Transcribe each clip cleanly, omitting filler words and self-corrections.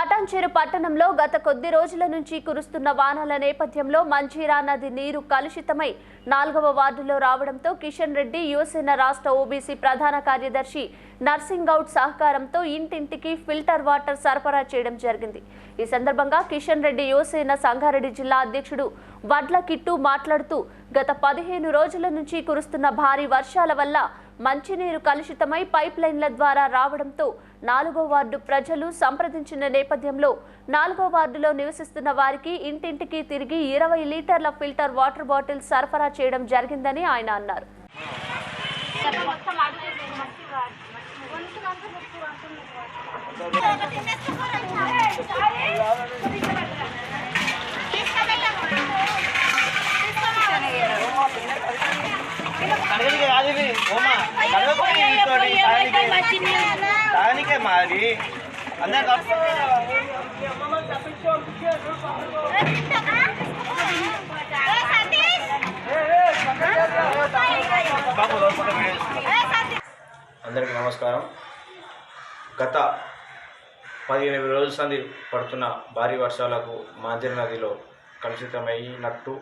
పటాన్చెరు పట్టణంలో గత కొద్ది రోజుల నుంచి కురుస్తున్న వానల నేపథ్యంలో మంజీరా నది నీరు కలుషితమై 4వ వార్డులో రావడంతో కిషన్ రెడ్డి యువసేన రాష్ట్ర ఓబీసీ ప్రధాన కార్యదర్శి నర్సింగ్ గౌడ్ సహకారంతో ఇంటింటికి ఫిల్టర్ వాటర్ సరఫరా చేయడం జరిగింది। ఈ సందర్భంగా కిషన్ రెడ్డి యువసేన సంగారెడ్డి జిల్లా అధ్యక్షుడు వడ్ల కిట్టు మాట్లాడుతూ గత 15 రోజుల నుంచి కురుస్తున్న భారీ వర్షాల వల్ల మంచినీరు కలుషితమై పైప్ లైన్ల ద్వారా రావడంతో 4వ వార్డు ప్రజలు సంప్రదించిన నేపథ్యంలో 4వ వార్డులో నివసిస్తున్న వారికి ఇంటింటికి తిరిగి 20 లీటర్ల ఫిల్టర్ వాటర్ బాటిల్ సరఫరా చేయడం జరిగిందని ఆయన అన్నారు। మాది అందరికీ నమస్కారం। గత 15 రోజుల సంది పడుతున్న భారీ వర్షాలకు మంజీరా నదిలో కలుషితమైనట్టు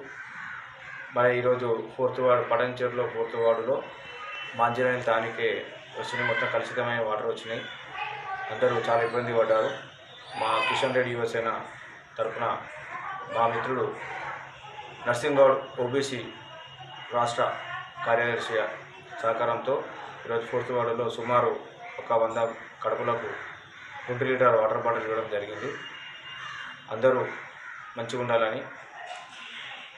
మరి ఈరోజు 4th వార్డు పటంచెరులో 4th వార్డులో మంజీరా నది తానికే వచ్చినాయి, మొత్తం కలుషితమైన వాటర్ వచ్చినాయి। అందరూ చాలా ఇబ్బంది పడ్డారు। మా కిషన్ రెడ్డి యువసేన తరఫున మా మిత్రుడు నర్సింగ్ గౌడ్ ఓబీసీ రాష్ట్ర కార్యదర్శి సహకారంతో ఈరోజు 4th వార్డులో సుమారు 100 కడుపులకు 20 లీటర్ వాటర్ బాటిల్ ఇవ్వడం జరిగింది। అందరూ మంచిగా ఉండాలని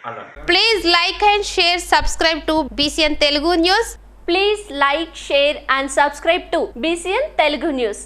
అన్నారు। Please like and share, subscribe to BCN Telugu News. Please like, share and subscribe to BCN Telugu News.